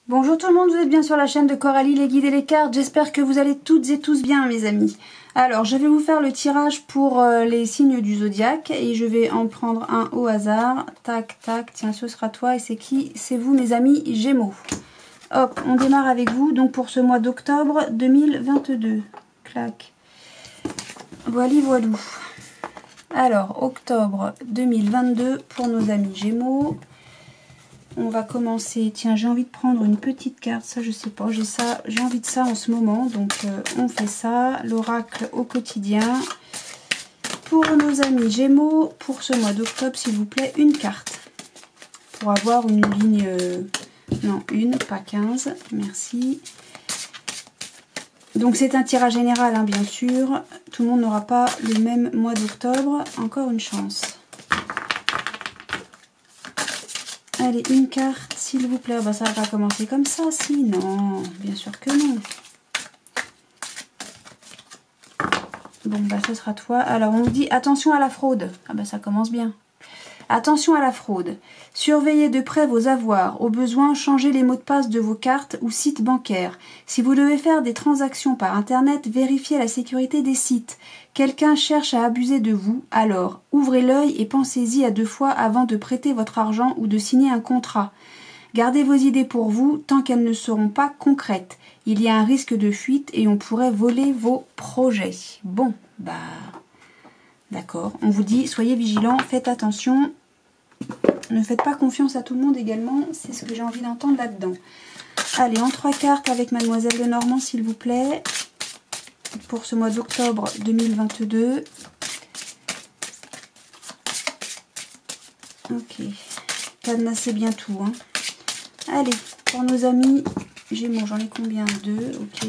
Bonjour tout le monde, vous êtes bien sur la chaîne de Coralie, les guides et les cartes. J'espère que vous allez toutes et tous bien mes amis. Alors je vais vous faire le tirage pour les signes du zodiaque et je vais en prendre un au hasard. Tac, tac, tiens ce sera toi et c'est qui? C'est vous mes amis Gémeaux. Hop, on démarre avec vous donc pour ce mois d'octobre 2022. Clac. Voili voilou. Alors octobre 2022 pour nos amis Gémeaux. On va commencer, tiens j'ai envie de prendre une petite carte, ça je sais pas, j'ai envie de ça en ce moment, donc on fait ça, l'oracle au quotidien. Pour nos amis Gémeaux, pour ce mois d'octobre s'il vous plaît, une carte. Pour avoir une ligne, non une, pas 15, merci. Donc c'est un tirage général hein, bien sûr, tout le monde n'aura pas le même mois d'octobre, encore une chance. Allez, une carte, s'il vous plaît. Bah, ça va pas commencer comme ça, si. Non, bien sûr que non. Bon, bah, ce sera toi. Alors, on nous dit attention à la fraude. Ah, bah, ça commence bien. Attention à la fraude. Surveillez de près vos avoirs. Au besoin, changez les mots de passe de vos cartes ou sites bancaires. Si vous devez faire des transactions par Internet, vérifiez la sécurité des sites. Quelqu'un cherche à abuser de vous, alors ouvrez l'œil et pensez-y à 2 fois avant de prêter votre argent ou de signer un contrat. Gardez vos idées pour vous tant qu'elles ne seront pas concrètes. Il y a un risque de fuite et on pourrait voler vos projets. Bon, bah... D'accord, on vous dit, soyez vigilants, faites attention, ne faites pas confiance à tout le monde également, c'est ce que j'ai envie d'entendre là-dedans. Allez, en 3 cartes avec Mademoiselle Lenormand, s'il vous plaît, pour ce mois d'octobre 2022. Ok, cadenassez bien tout. Hein. Allez, pour nos amis Gémeaux, j'en ai combien? 2, ok.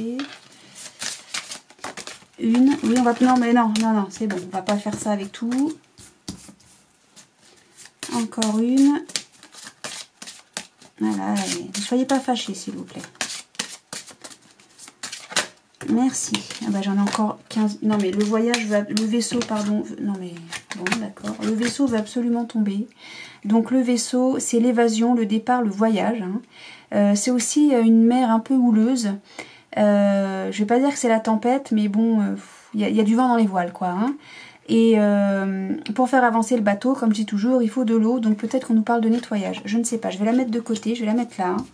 Une, oui on va, non mais non, c'est bon, on va pas faire ça avec tout. Encore une. Voilà, allez. Ne soyez pas fâchés s'il vous plaît. Merci. Ah bah j'en ai encore 15. Non mais le voyage, le vaisseau, pardon. Non mais bon d'accord. Le vaisseau va absolument tomber. Donc le vaisseau, c'est l'évasion, le départ, le voyage. Hein. C'est aussi une mer un peu houleuse. Je vais pas dire que c'est la tempête, mais bon, y a du vent dans les voiles, quoi. Hein. Et pour faire avancer le bateau, comme je dis toujours, il faut de l'eau. Donc peut-être qu'on nous parle de nettoyage. Je ne sais pas, je vais la mettre de côté, je vais la mettre là. Hein.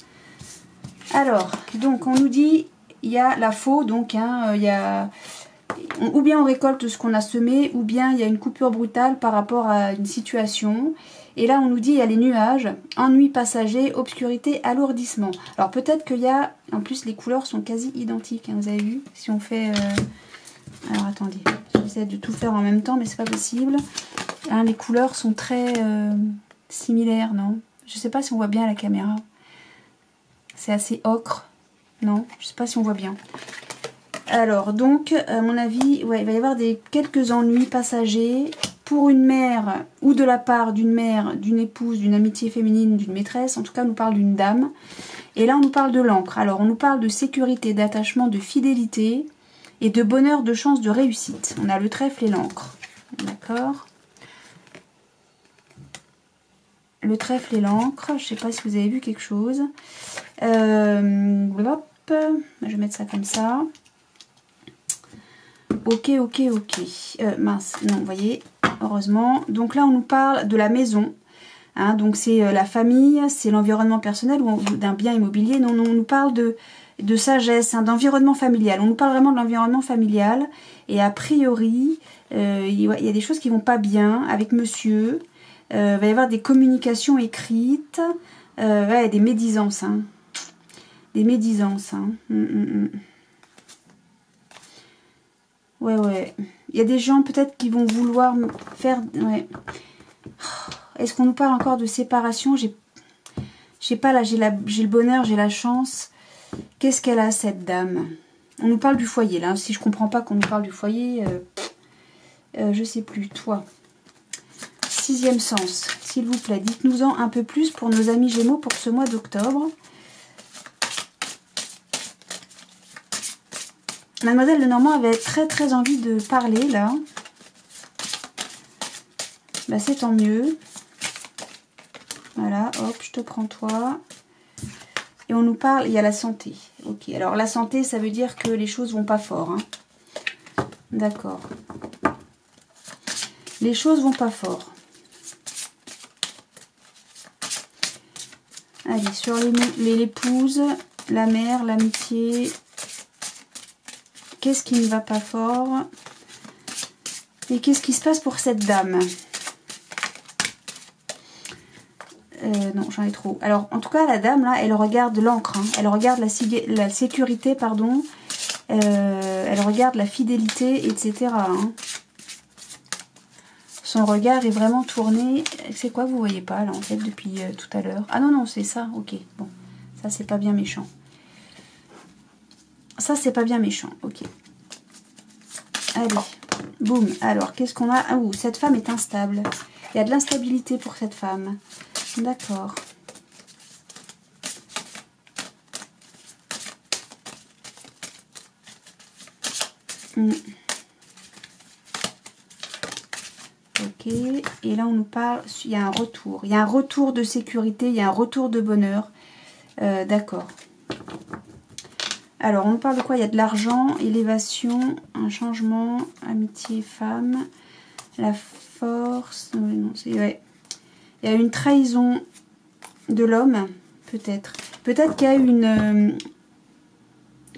Alors, donc on nous dit, il y a la faux, donc hein, y a... ou bien on récolte ce qu'on a semé, ou bien il y a une coupure brutale par rapport à une situation. Et là, on nous dit, il y a les nuages, ennui passager, obscurité, alourdissement. Alors, peut-être qu'il y a... En plus, les couleurs sont quasi identiques, hein, vous avez vu? Si on fait... Alors, attendez. J'essaie de tout faire en même temps, mais c'est pas possible. Hein, les couleurs sont très similaires, non? Je sais pas si on voit bien à la caméra. C'est assez ocre. Non, je sais pas si on voit bien. Alors, donc, à mon avis, ouais, il va y avoir quelques ennuis passagers... Pour une mère, ou de la part d'une mère, d'une épouse, d'une amitié féminine, d'une maîtresse, en tout cas on nous parle d'une dame. Et là on nous parle de l'encre. Alors on nous parle de sécurité, d'attachement, de fidélité et de bonheur, de chance, de réussite. On a le trèfle et l'encre. D'accord. Le trèfle et l'encre, je ne sais pas si vous avez vu quelque chose. Hop, je vais mettre ça comme ça. Ok. Mince, non, vous voyez... Heureusement. Donc là, on nous parle de la maison. Hein, donc c'est la famille, c'est l'environnement personnel ou d'un bien immobilier. Non, on nous parle de sagesse, hein, d'environnement familial. On nous parle vraiment de l'environnement familial. Et a priori, il y a des choses qui vont pas bien avec monsieur. Il va y avoir des communications écrites. Ouais, des médisances. Hein. Des médisances. Hein. Ouais. Il y a des gens peut-être qui vont vouloir me faire... Ouais. Est-ce qu'on nous parle encore de séparation? Je sais pas, là j'ai le bonheur, j'ai la chance. Qu'est-ce qu'elle a cette dame? On nous parle du foyer là. Si je comprends pas qu'on nous parle du foyer, je sais plus. Toi. 6e sens, s'il vous plaît. Dites-nous-en un peu plus pour nos amis Gémeaux pour ce mois d'octobre. Mademoiselle Lenormand avait très envie de parler là. Bah c'est tant mieux. Voilà, hop, je te prends toi. Et on nous parle, il y a la santé. Ok, alors la santé, ça veut dire que les choses vont pas fort. Hein. D'accord. Les choses vont pas fort. Allez, sur l'épouse, la mère, l'amitié. Qu'est-ce qui ne va pas fort? Et qu'est-ce qui se passe pour cette dame? Non, j'en ai trop. Alors, en tout cas, la dame, là, elle regarde l'encre. Hein. Elle regarde la sécurité, pardon. Elle regarde la fidélité, etc. Hein. Son regard est vraiment tourné. C'est quoi que vous voyez pas, là, en fait, depuis tout à l'heure? Ah non, non, c'est ça. Ok, bon. Ça, c'est pas bien méchant. Ça, c'est pas bien méchant. Ok. Allez. Boum. Alors, qu'est-ce qu'on a? Ah, ouh, cette femme est instable. Il y a de l'instabilité pour cette femme. D'accord. Ok. Et là, on nous parle... Il y a un retour. Il y a un retour de sécurité. Il y a un retour de bonheur. D'accord. Alors, on nous parle de quoi? Il y a de l'argent, élévation, un changement, amitié, femme, la force... Non, ouais. Il y a une trahison de l'homme, peut-être. Peut-être qu'il y a une...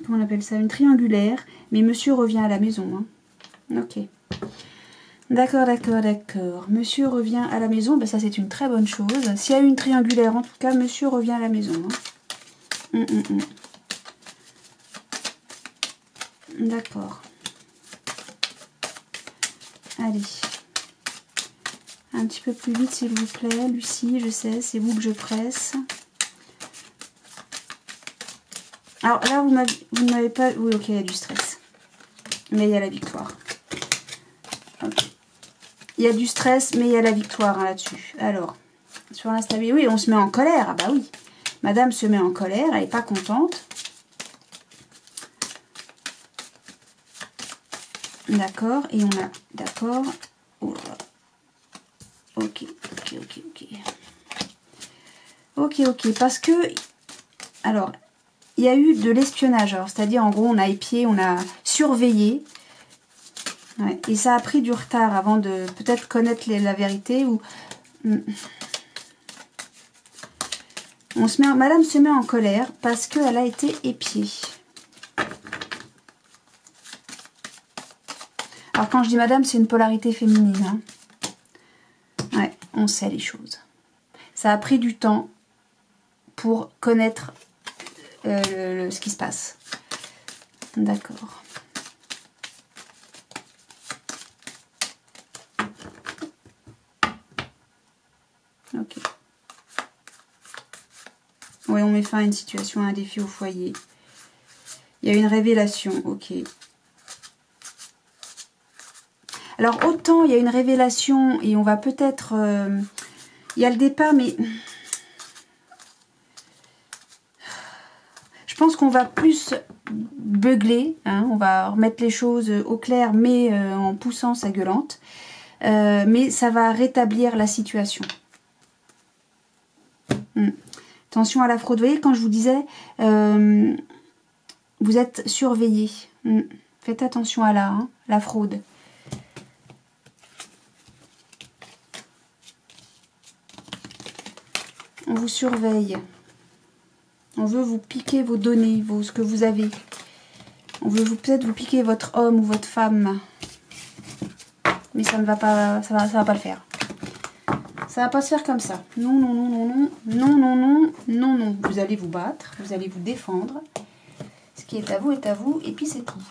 comment on appelle ça? Une triangulaire. Mais monsieur revient à la maison. Hein. Ok. D'accord, d'accord, d'accord. Monsieur revient à la maison. Ben, ça, c'est une très bonne chose. S'il y a une triangulaire, en tout cas, monsieur revient à la maison. Hein. D'accord. Allez. Un petit peu plus vite, s'il vous plaît. Lucie, je sais, c'est vous que je presse. Alors là, vous n'avez pas... Oui, ok, il y a du stress. Mais il y a la victoire. Okay. Il y a du stress, mais il y a la victoire hein, là-dessus. Alors, sur l'instabilité, oui, on se met en colère. Ah bah oui. Madame se met en colère, elle n'est pas contente. D'accord, et on a... D'accord. Oh là là. Ok. Ok, parce que... Alors, il y a eu de l'espionnage. C'est-à-dire, en gros, on a épié, on a surveillé. Ouais, et ça a pris du retard avant de peut-être connaître la vérité. Ou Madame se met en colère parce qu'elle a été épiée. Alors, quand je dis madame, c'est une polarité féminine. Hein. Ouais, on sait les choses. Ça a pris du temps pour connaître ce qui se passe. D'accord. Ok. Oui, on met fin à une situation, à un défi au foyer. Il y a une révélation, ok. Alors, autant il y a une révélation et on va peut-être... il y a le départ, mais... Je pense qu'on va plus beugler. Hein, on va remettre les choses au clair, mais en poussant sa gueulante. Mais ça va rétablir la situation. Attention à la fraude. Vous voyez, quand je vous disais, vous êtes surveillé. Faites attention à la fraude. On vous surveille. On veut vous piquer vos données, ce que vous avez. On veut peut-être vous piquer votre homme ou votre femme. Mais ça ne va pas, ça va pas le faire. Ça va pas se faire comme ça. Non, non, non, non, non, non, non, non, non, non. Vous allez vous battre, vous allez vous défendre. Ce qui est à vous, et puis c'est tout.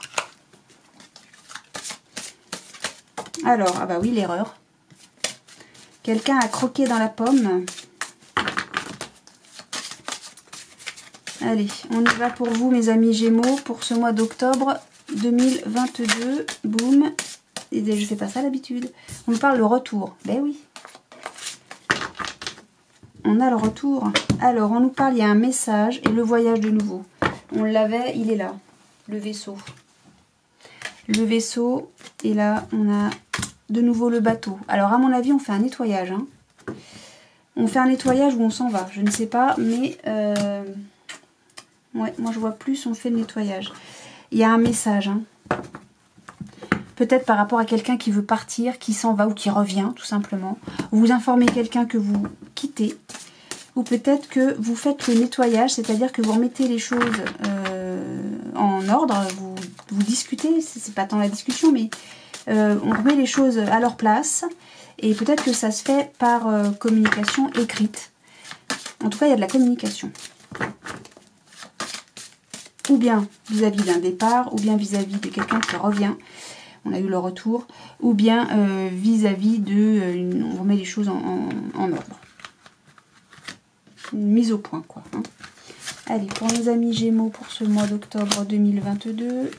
Alors, ah bah oui, l'erreur. Quelqu'un a croqué dans la pomme. Allez, on y va pour vous, mes amis Gémeaux, pour ce mois d'octobre 2022. Boum. Et je fais pas ça d'habitude. On nous parle le retour. Ben oui. On a le retour. Alors, on nous parle, il y a un message et le voyage de nouveau. On l'avait, il est là. Le vaisseau. Le vaisseau. Et là, on a de nouveau le bateau. Alors, à mon avis, on fait un nettoyage. Hein. On fait un nettoyage ou on s'en va. Je ne sais pas, mais... Ouais, moi je vois plus, on fait le nettoyage. Il y a un message, hein. Peut-être par rapport à quelqu'un qui veut partir, qui s'en va ou qui revient, tout simplement. Vous informez quelqu'un que vous quittez. Ou peut-être que vous faites le nettoyage, c'est-à-dire que vous remettez les choses en ordre. Vous discutez, c'est pas tant la discussion, mais on remet les choses à leur place. Et peut-être que ça se fait par communication écrite. En tout cas, il y a de la communication. Ou bien vis-à-vis d'un départ, ou bien vis-à-vis de quelqu'un qui revient. On a eu le retour. Ou bien vis-à-vis de... on remet les choses en ordre. Une mise au point, quoi. Hein. Allez, pour nos amis Gémeaux, pour ce mois d'octobre 2022...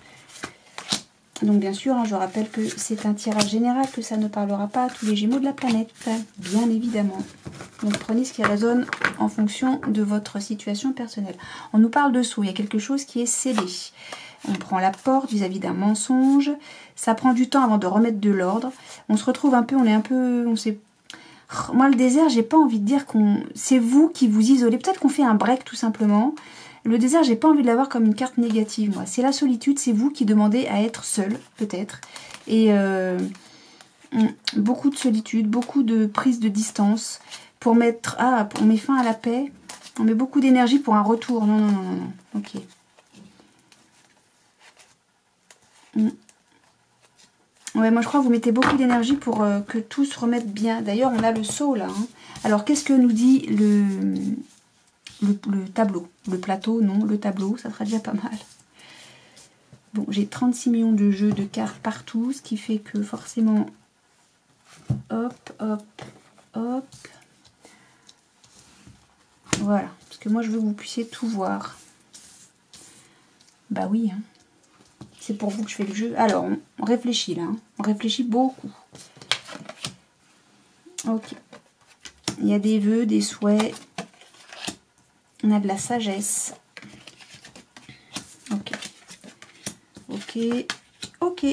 Donc bien sûr, hein, je rappelle que c'est un tirage général, que ça ne parlera pas à tous les Gémeaux de la planète, bien évidemment. Donc prenez ce qui résonne en fonction de votre situation personnelle. On nous parle de saut, il y a quelque chose qui est scellé. On prend la porte vis-à-vis d'un mensonge. Ça prend du temps avant de remettre de l'ordre. On se retrouve un peu, on sait... Moi le désert, j'ai pas envie de dire c'est vous qui vous isolez. Peut-être qu'on fait un break tout simplement. Le désert, j'ai pas envie de l'avoir comme une carte négative, moi. C'est la solitude, c'est vous qui demandez à être seul, peut-être. Et beaucoup de solitude, beaucoup de prise de distance pour mettre... Ah, on met fin à la paix. On met beaucoup d'énergie pour un retour. Non, non, non, non, non. Ok. Ouais, moi je crois que vous mettez beaucoup d'énergie pour que tout se remette bien. D'ailleurs, on a le saut là. Hein. Alors, qu'est-ce que nous dit le tableau? Le plateau, non, le tableau, ça sera déjà pas mal. Bon, j'ai 36 millions de jeux de cartes partout, ce qui fait que forcément... Hop, hop, hop. Voilà, parce que moi je veux que vous puissiez tout voir. Bah oui, hein. C'est pour vous que je fais le jeu. Alors, on réfléchit là, hein. On réfléchit beaucoup. Ok. Il y a des vœux, des souhaits. On a de la sagesse. Ok. Ok. Ok.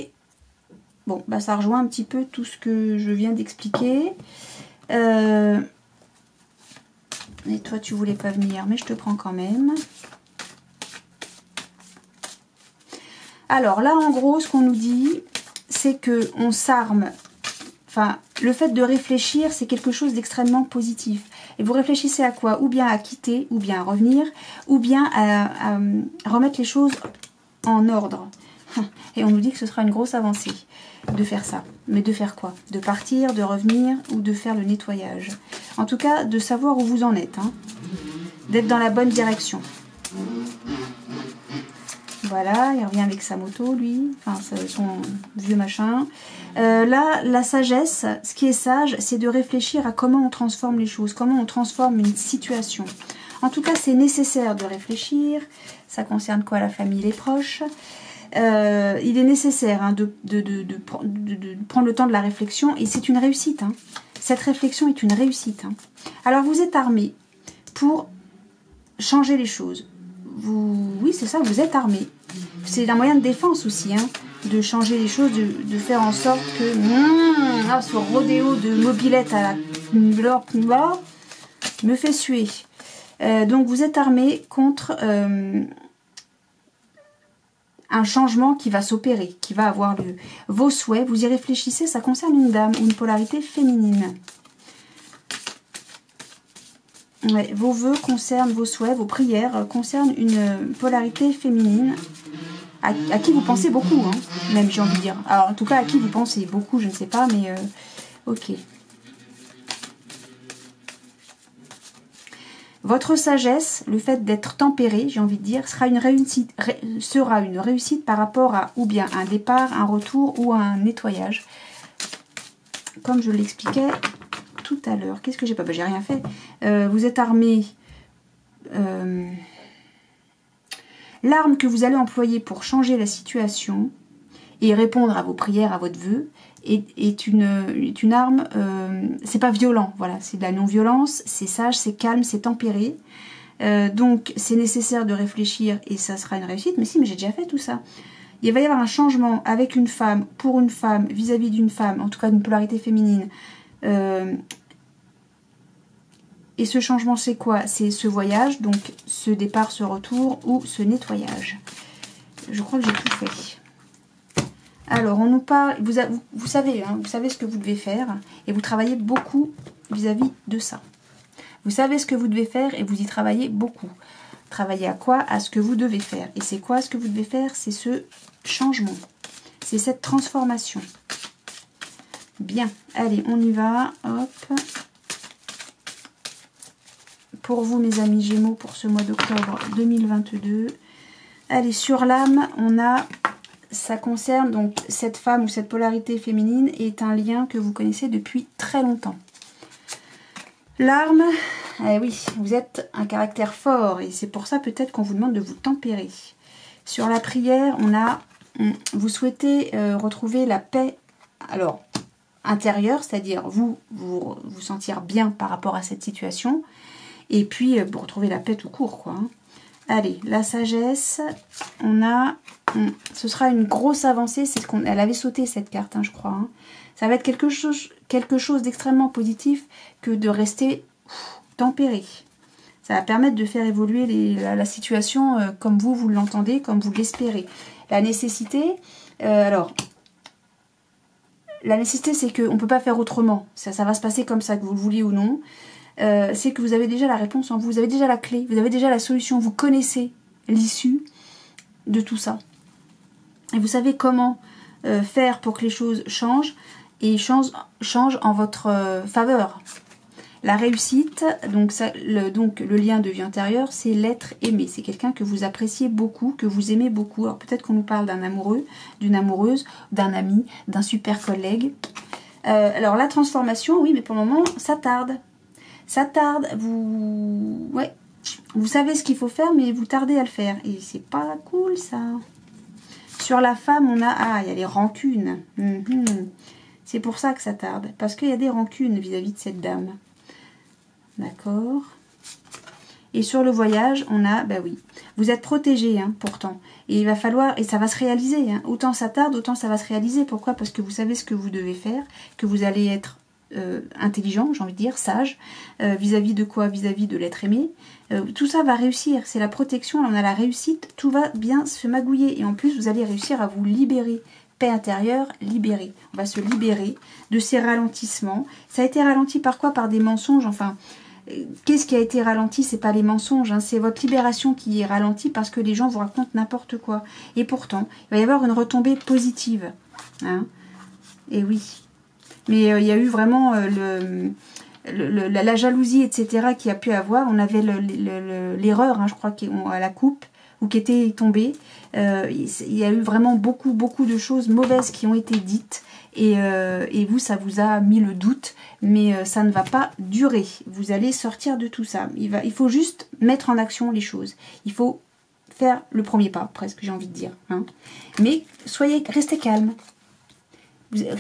Bon, bah ça rejoint un petit peu tout ce que je viens d'expliquer. Et toi, tu voulais pas venir, mais je te prends quand même. Alors là, en gros, ce qu'on nous dit, c'est que on s'arme. Enfin, le fait de réfléchir, c'est quelque chose d'extrêmement positif. Et vous réfléchissez à quoi? Ou bien à quitter, ou bien à revenir, ou bien à remettre les choses en ordre. Et on nous dit que ce sera une grosse avancée de faire ça. Mais de faire quoi? De partir, de revenir, ou de faire le nettoyage. En tout cas, de savoir où vous en êtes. Hein. D'être dans la bonne direction. Voilà, il revient avec sa moto, lui. Enfin, son vieux machin. Là, la sagesse, ce qui est sage, c'est de réfléchir à comment on transforme les choses, comment on transforme une situation. En tout cas, c'est nécessaire de réfléchir. Ça concerne quoi? La famille, les proches. Il est nécessaire hein, de prendre le temps de la réflexion. Et c'est une réussite. Hein. Cette réflexion est une réussite. Hein. Alors, vous êtes armé pour changer les choses. Oui, c'est ça, vous êtes armé. C'est un moyen de défense aussi, hein, de changer les choses, de faire en sorte que ce rodéo de mobilette à la me fait suer. Donc vous êtes armé contre un changement qui va s'opérer, qui va avoir lieu. Vos souhaits, vous y réfléchissez, ça concerne une dame ou une polarité féminine. Ouais, vos vœux concernent vos souhaits, vos prières concernent une polarité féminine à qui vous pensez beaucoup, hein, même j'ai envie de dire. Alors en tout cas à qui vous pensez beaucoup, je ne sais pas, mais ok. Votre sagesse, le fait d'être tempéré, j'ai envie de dire, sera une réussite par rapport à ou bien un départ, un retour ou un nettoyage. Comme je l'expliquais tout à l'heure. Qu'est-ce que j'ai pas? J'ai rien fait. Vous êtes armé. L'arme que vous allez employer pour changer la situation et répondre à vos prières, à votre vœu, est une arme. C'est pas violent, voilà. C'est de la non-violence, c'est sage, c'est calme, c'est tempéré. Donc c'est nécessaire de réfléchir et ça sera une réussite. Mais si, mais j'ai déjà fait tout ça. Il va y avoir un changement avec une femme, pour une femme, vis-à-vis d'une femme, en tout cas d'une polarité féminine. Et ce changement, c'est quoi? C'est ce voyage, donc ce départ, ce retour ou ce nettoyage. Je crois que j'ai tout fait. Alors, on nous parle, vous savez, hein, vous savez ce que vous devez faire et vous travaillez beaucoup vis-à-vis de ça. Vous savez ce que vous devez faire et vous y travaillez beaucoup. Travaillez à quoi? À ce que vous devez faire. Et c'est quoi ce que vous devez faire? C'est ce changement. C'est cette transformation. Bien, allez, on y va. Hop. Pour vous, mes amis Gémeaux, pour ce mois d'octobre 2022. Allez, sur l'âme, on a... Ça concerne donc cette femme ou cette polarité féminine est un lien que vous connaissez depuis très longtemps. L'arme, eh oui, vous êtes un caractère fort et c'est pour ça peut-être qu'on vous demande de vous tempérer. Sur la prière, on a, vous souhaitez retrouver la paix, alors intérieure, c'est-à-dire vous sentir bien par rapport à cette situation et puis retrouver la paix tout court, quoi. Hein. Allez, la sagesse, on a, ce sera une grosse avancée, c'est ce qu'on, elle avait sauté cette carte, hein, je crois. Hein. Ça va être quelque chose d'extrêmement positif que de rester tempéré. Ça va permettre de faire évoluer la situation comme vous l'entendez, comme vous l'espérez. La nécessité, la nécessité c'est qu'on ne peut pas faire autrement. Ça va se passer comme ça, que vous le vouliez ou non. C'est que vous avez déjà la réponse en vous, vous avez déjà la clé, vous avez déjà la solution, vous connaissez l'issue de tout ça. Et vous savez comment faire pour que les choses changent et changent en votre faveur. La réussite, donc le lien de vie antérieure, c'est l'être aimé. C'est quelqu'un que vous appréciez beaucoup, que vous aimez beaucoup. Alors peut-être qu'on nous parle d'un amoureux, d'une amoureuse, d'un ami, d'un super collègue. Alors la transformation, oui, mais pour le moment, ça tarde. Ça tarde, vous savez ce qu'il faut faire, mais vous tardez à le faire. Et c'est pas cool, ça. Sur la femme, on a... il y a les rancunes. C'est pour ça que ça tarde. Parce qu'il y a des rancunes vis-à-vis de cette dame. D'accord. Et sur le voyage, on a... Bah oui, vous êtes protégé, hein, pourtant. Et il va falloir... Et ça va se réaliser. Hein. Autant ça tarde, autant ça va se réaliser. Pourquoi? Parce que vous savez ce que vous devez faire, que vous allez être... intelligent, j'ai envie de dire, sage, vis-à-vis de quoi? Vis-à-vis de l'être aimé. Tout ça va réussir, c'est la protection, là on a la réussite, tout va bien se magouiller et en plus vous allez réussir à vous libérer. Paix intérieure, libérer. On va se libérer de ces ralentissements. Ça a été ralenti par quoi? Par des mensonges, enfin... Qu'est-ce qui a été ralenti? C'est pas les mensonges, hein, c'est votre libération qui est ralentie parce que les gens vous racontent n'importe quoi. Et pourtant, il va y avoir une retombée positive. Hein. Et oui. Mais il y a eu vraiment la jalousie, etc. qui a pu avoir. On avait l'erreur, hein, je crois, à la coupe, ou qui était tombée. Il y a eu vraiment beaucoup de choses mauvaises qui ont été dites. Et vous, ça vous a mis le doute. Mais ça ne va pas durer. Vous allez sortir de tout ça. Il faut juste mettre en action les choses. Il faut faire le premier pas, presque, j'ai envie de dire. Hein. Mais restez calme.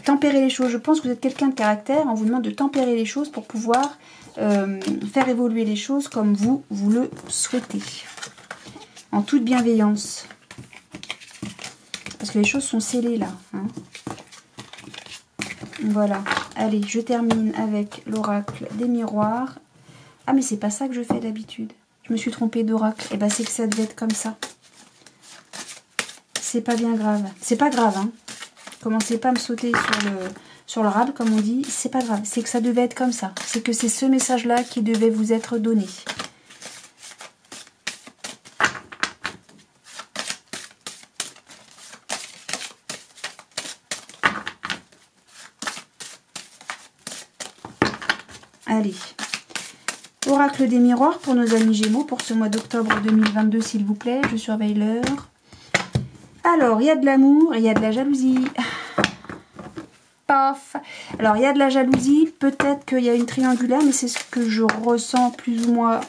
Tempérer les choses. Je pense que vous êtes quelqu'un de caractère. On vous demande de tempérer les choses pour pouvoir faire évoluer les choses comme vous le souhaitez. En toute bienveillance. Parce que les choses sont scellées là. Hein. Voilà. Allez, je termine avec l'oracle des miroirs. Ah, mais c'est pas ça que je fais d'habitude. Je me suis trompée d'oracle. Et ben c'est que ça devait être comme ça. C'est pas bien grave. C'est pas grave, hein. Commencez pas à me sauter sur le rable, comme on dit. C'est pas grave. C'est que ça devait être comme ça. C'est que c'est ce message-là qui devait vous être donné. Allez. Oracle des miroirs pour nos amis Gémeaux pour ce mois d'octobre 2022, s'il vous plaît. Je surveille l'heure. Alors, il y a de l'amour et il y a de la jalousie. Paf. Alors, il y a de la jalousie. Peut-être qu'il y a une triangulaire, mais c'est ce que je ressens plus ou moins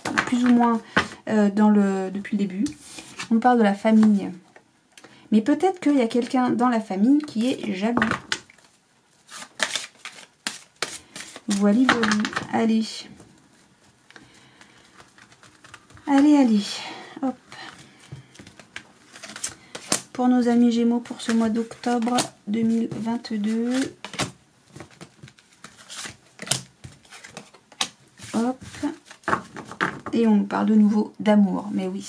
depuis le début. On parle de la famille. Mais peut-être qu'il y a quelqu'un dans la famille qui est jaloux. Voilà. Allez. Allez. Hop. Pour nos amis Gémeaux pour ce mois d'octobre 2022. Hop. Et on nous parle de nouveau d'amour. Mais oui,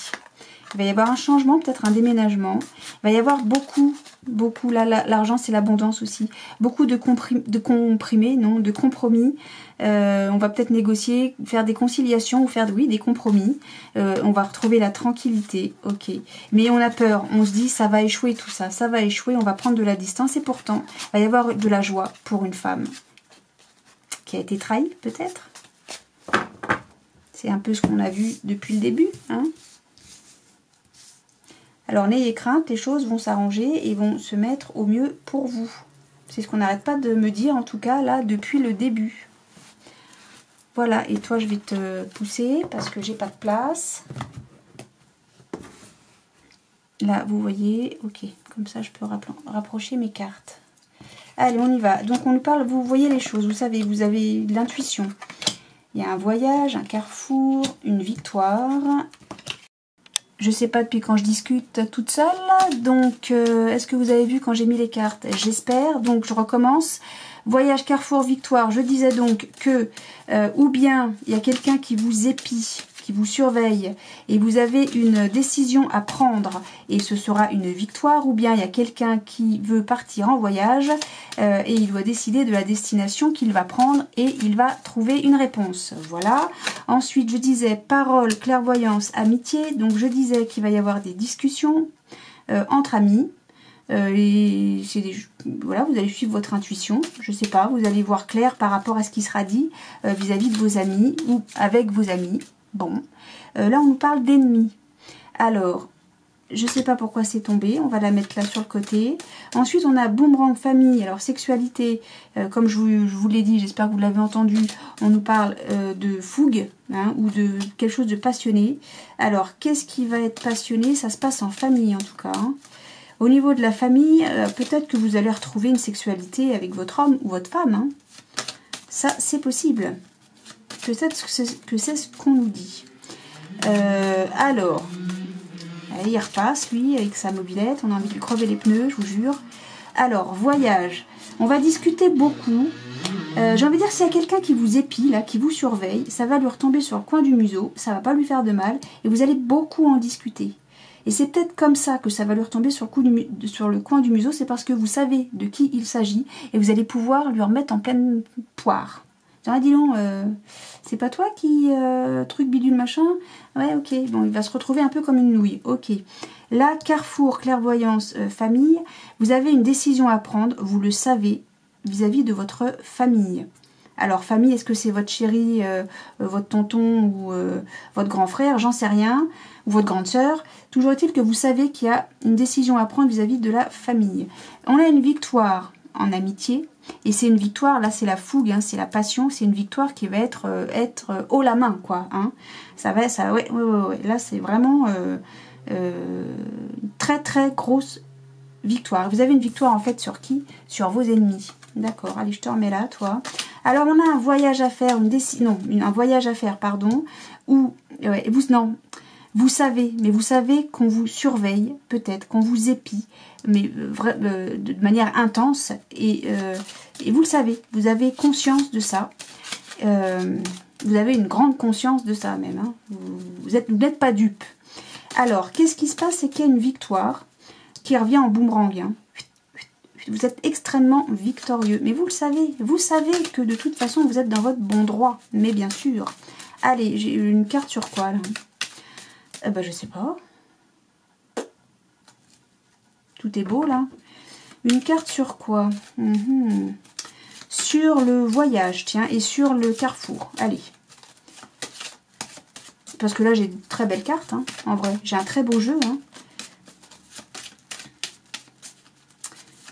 il va y avoir un changement, peut-être un déménagement. Il va y avoir beaucoup, là, l'argent c'est l'abondance aussi. Beaucoup de compromis. On va peut-être négocier, faire des conciliations ou faire, oui, des compromis. On va retrouver la tranquillité, ok. Mais on a peur, on se dit ça va échouer tout ça, ça va échouer, on va prendre de la distance. Et pourtant, il va y avoir de la joie pour une femme qui a été trahie peut-être. C'est un peu ce qu'on a vu depuis le début, hein. Alors, n'ayez crainte, les choses vont s'arranger et vont se mettre au mieux pour vous. C'est ce qu'on n'arrête pas de me dire, en tout cas, là, depuis le début. Voilà, et toi, je vais te pousser parce que j'ai pas de place. Là, vous voyez, ok, comme ça, je peux rapprocher mes cartes. Allez, on y va. Donc, on nous parle, vous voyez les choses, vous savez, vous avez de l'intuition. Il y a un voyage, un carrefour, une victoire. Je sais pas depuis quand je discute toute seule, donc est-ce que vous avez vu quand j'ai mis les cartes? J'espère, donc je recommence. Voyage, carrefour, victoire. Je disais donc que ou bien il y a quelqu'un qui vous épie, qui vous surveille et vous avez une décision à prendre et ce sera une victoire, ou bien il y a quelqu'un qui veut partir en voyage et il doit décider de la destination qu'il va prendre et il va trouver une réponse. Voilà. Ensuite, je disais parole, clairvoyance, amitié. Donc je disais qu'il va y avoir des discussions entre amis. Voilà, vous allez suivre votre intuition, je sais pas, vous allez voir clair par rapport à ce qui sera dit vis-à-vis de vos amis ou avec vos amis. Bon, là on nous parle d'ennemis. Alors, je sais pas pourquoi c'est tombé, on va la mettre là sur le côté. Ensuite on a boomerang, famille, alors sexualité, comme je vous l'ai dit, j'espère que vous l'avez entendu, on nous parle de fougue, hein, ou de quelque chose de passionné. Alors, qu'est-ce qui va être passionné? Ça se passe en famille en tout cas, hein. Au niveau de la famille, peut-être que vous allez retrouver une sexualité avec votre homme ou votre femme. Hein. Ça, c'est possible. Peut-être que c'est ce qu'on nous dit. Alors, allez, il repasse, lui, avec sa mobilette. On a envie de lui crever les pneus, je vous jure. Alors, voyage. On va discuter beaucoup. J'ai envie de dire, s'il y a quelqu'un qui vous épie, là, qui vous surveille, ça va lui retomber sur le coin du museau. Ça va pas lui faire de mal. Et vous allez beaucoup en discuter. Et c'est peut-être comme ça que ça va lui retomber sur le coin du museau, c'est parce que vous savez de qui il s'agit et vous allez pouvoir lui remettre en pleine poire. Ah, dis donc, c'est pas toi qui truc bidule machin? Ouais, ok, bon, il va se retrouver un peu comme une nouille, ok. Là, carrefour, clairvoyance, famille, vous avez une décision à prendre, vous le savez, vis-à-vis de votre famille. Alors, famille, est-ce que c'est votre chéri, votre tonton ou votre grand frère? J'en sais rien. Ou votre grande sœur. Toujours est-il que vous savez qu'il y a une décision à prendre vis-à-vis de la famille. On a une victoire en amitié. Et c'est une victoire, là c'est la fougue, hein, c'est la passion. C'est une victoire qui va être haut la main, quoi. Hein. Ouais. Là c'est vraiment très très grosse victoire. Vous avez une victoire en fait sur qui? Sur vos ennemis. D'accord, allez, je te remets là, toi. Alors, on a un voyage à faire, un voyage à faire, pardon, où, vous savez qu'on vous surveille, peut-être, qu'on vous épie, mais de manière intense, et vous le savez, vous avez conscience de ça, vous avez une grande conscience de ça même, hein. Vous n'êtes pas dupe. Alors, qu'est-ce qui se passe? C'est qu'il y a une victoire qui revient en boomerang, hein. Vous êtes extrêmement victorieux. Mais vous le savez. Vous savez que de toute façon, vous êtes dans votre bon droit. Mais bien sûr. Allez, j'ai une carte sur quoi, là? Je sais pas. Tout est beau, là. Une carte sur quoi? Sur le voyage, tiens. Et sur le carrefour. Allez. Parce que là, j'ai de très belles cartes, hein, en vrai. J'ai un très beau jeu, hein.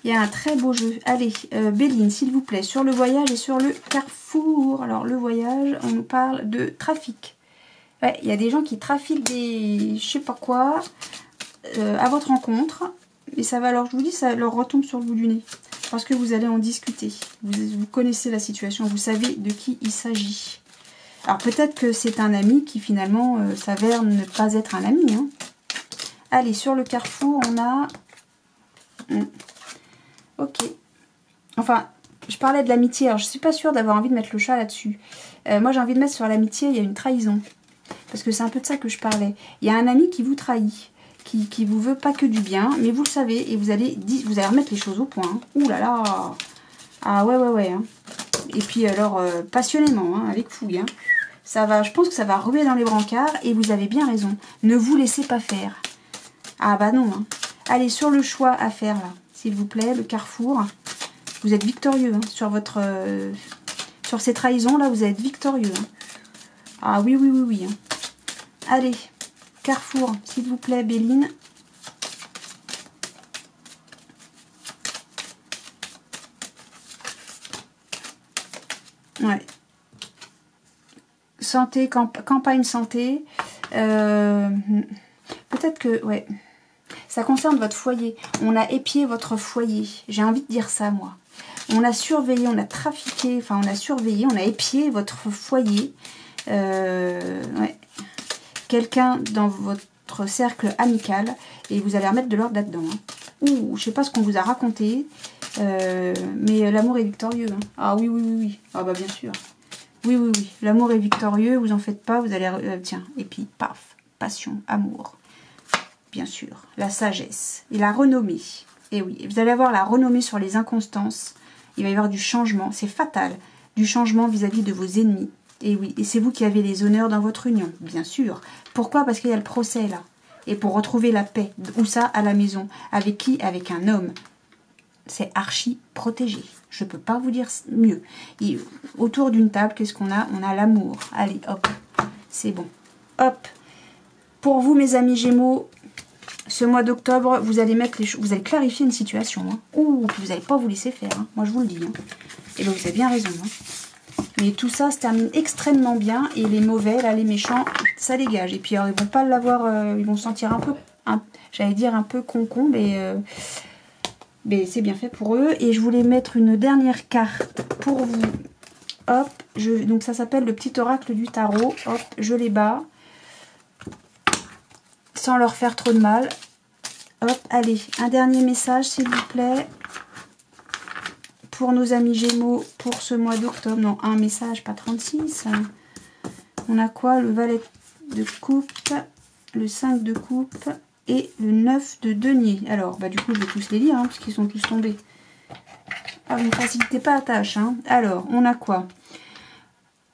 Il y a un très beau jeu. Allez, Béline, s'il vous plaît, sur le voyage et sur le carrefour. Alors, le voyage, on nous parle de trafic. Ouais, il y a des gens qui trafiquent des... je sais pas quoi à votre rencontre. Et ça va, alors, je vous dis, ça leur retombe sur le bout du nez. Parce que vous allez en discuter. Vous connaissez la situation, vous savez de qui il s'agit. Alors, peut-être que c'est un ami qui, finalement, s'avère ne pas être un ami. Hein. Allez, sur le carrefour, on a... Ok. Enfin, je parlais de l'amitié. Alors, je suis pas sûre d'avoir envie de mettre le chat là-dessus. Moi, j'ai envie de mettre sur l'amitié, il y a une trahison. parce que c'est un peu de ça que je parlais. Il y a un ami qui vous trahit, qui vous veut pas que du bien, mais vous le savez, et vous allez remettre les choses au point. Hein. Ouh là là. Ah ouais. Hein. Et puis alors, passionnément, hein, avec fouille. Hein. Ça va, je pense que ça va ruer dans les brancards, et vous avez bien raison. Ne vous laissez pas faire. Ah bah non. Hein. Allez, sur le choix à faire, là, s'il vous plaît, le carrefour. Vous êtes victorieux, hein, sur votre... sur ces trahisons, là, vous êtes victorieux. Hein. Ah oui. Hein. Allez, carrefour, s'il vous plaît, Béline. Ouais. Santé, campagne santé. Peut-être que, ouais, ça concerne votre foyer. On a épié votre foyer. J'ai envie de dire ça, moi. On a surveillé, on a trafiqué, enfin on a surveillé, on a épié votre foyer. Ouais. Quelqu'un dans votre cercle amical et vous allez remettre de l'ordre là-dedans. Hein. Ouh, je sais pas ce qu'on vous a raconté, mais l'amour est victorieux. Hein. Ah oui. Ah bah bien sûr. Oui. L'amour est victorieux, vous en faites pas, vous allez... tiens, et puis paf, passion, amour. Bien sûr, la sagesse et la renommée. Et oui, vous allez avoir la renommée sur les inconstances. Il va y avoir du changement, c'est fatal. Du changement vis-à-vis de vos ennemis. Et oui, et c'est vous qui avez les honneurs dans votre union, bien sûr. Pourquoi? Parce qu'il y a le procès là. Et pour retrouver la paix. Où ça? À la maison. Avec qui? Avec un homme. C'est archi protégé. Je ne peux pas vous dire mieux. Et autour d'une table, qu'est-ce qu'on a? On a l'amour. Allez, hop. C'est bon. Hop. Pour vous, mes amis Gémeaux, ce mois d'octobre, vous allez mettre les choses. Vous allez clarifier une situation. Hein. Ouh, puis vous n'allez pas vous laisser faire. Hein. Moi, je vous le dis. Hein. Et bien, vous avez bien raison. Hein. Mais tout ça se termine extrêmement bien. Et les mauvais, là, les méchants, ça dégage. Et puis, alors, ils vont pas l'avoir... ils vont se sentir un peu... j'allais dire un peu concon, mais c'est bien fait pour eux. Et je voulais mettre une dernière carte pour vous. Hop. Donc, ça s'appelle le petit oracle du tarot. Hop, je les bats. Sans leur faire trop de mal. Hop, allez, un dernier message, s'il vous plaît. Pour nos amis Gémeaux, pour ce mois d'octobre. Non, un message, pas 36. On a quoi? Le valet de coupe, le 5 de coupe et le 9 de denier. Alors, bah du coup, je vais tous les lire, hein, parce qu'ils sont tous tombés. Ah, vous ne facilitez pas la tâche. Hein. Alors, on a quoi?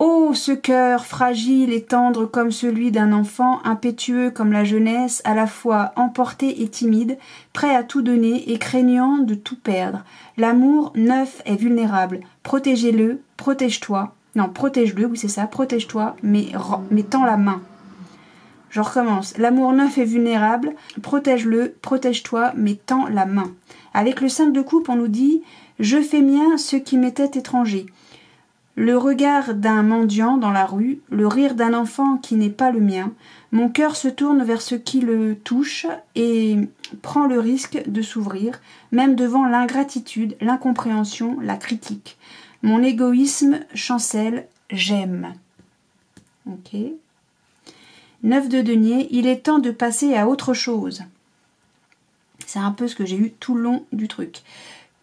Oh, ce cœur fragile et tendre comme celui d'un enfant, impétueux comme la jeunesse, à la fois emporté et timide, prêt à tout donner et craignant de tout perdre. L'amour neuf est vulnérable. Protégez-le, protège-toi. Non, protège-le, oui c'est ça, protège-toi, mais tends la main. Je recommence. L'amour neuf est vulnérable. Protège-le, protège-toi, mais tends la main. Avec le 5 de coupe, on nous dit « Je fais mien ce qui m'était étranger ». Le regard d'un mendiant dans la rue, le rire d'un enfant qui n'est pas le mien, mon cœur se tourne vers ce qui le touche et prend le risque de s'ouvrir, même devant l'ingratitude, l'incompréhension, la critique. Mon égoïsme chancelle, j'aime. Ok. 9 de denier, il est temps de passer à autre chose. C'est un peu ce que j'ai eu tout le long du truc.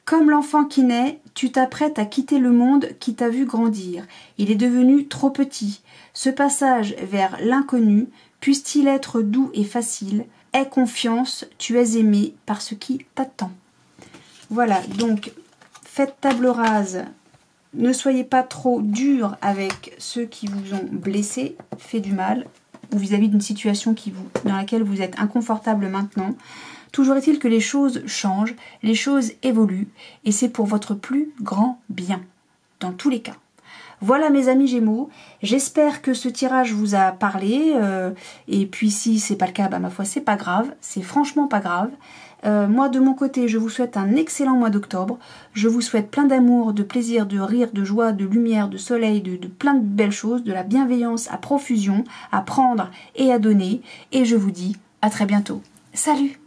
Comme l'enfant qui naît, tu t'apprêtes à quitter le monde qui t'a vu grandir. Il est devenu trop petit. Ce passage vers l'inconnu, puisse-t-il être doux et facile, aie confiance, tu es aimé par ce qui t'attend. Voilà, donc faites table rase. Ne soyez pas trop dur avec ceux qui vous ont blessé, fait du mal, ou vis-à-vis d'une situation dans laquelle vous êtes inconfortable maintenant. Toujours est-il que les choses changent, les choses évoluent, et c'est pour votre plus grand bien, dans tous les cas. Voilà mes amis Gémeaux, j'espère que ce tirage vous a parlé, et puis si c'est pas le cas, bah, ma foi c'est pas grave, c'est franchement pas grave. Moi de mon côté, je vous souhaite un excellent mois d'octobre, je vous souhaite plein d'amour, de plaisir, de rire, de joie, de lumière, de soleil, de plein de belles choses, de la bienveillance à profusion, à prendre et à donner, et je vous dis à très bientôt. Salut!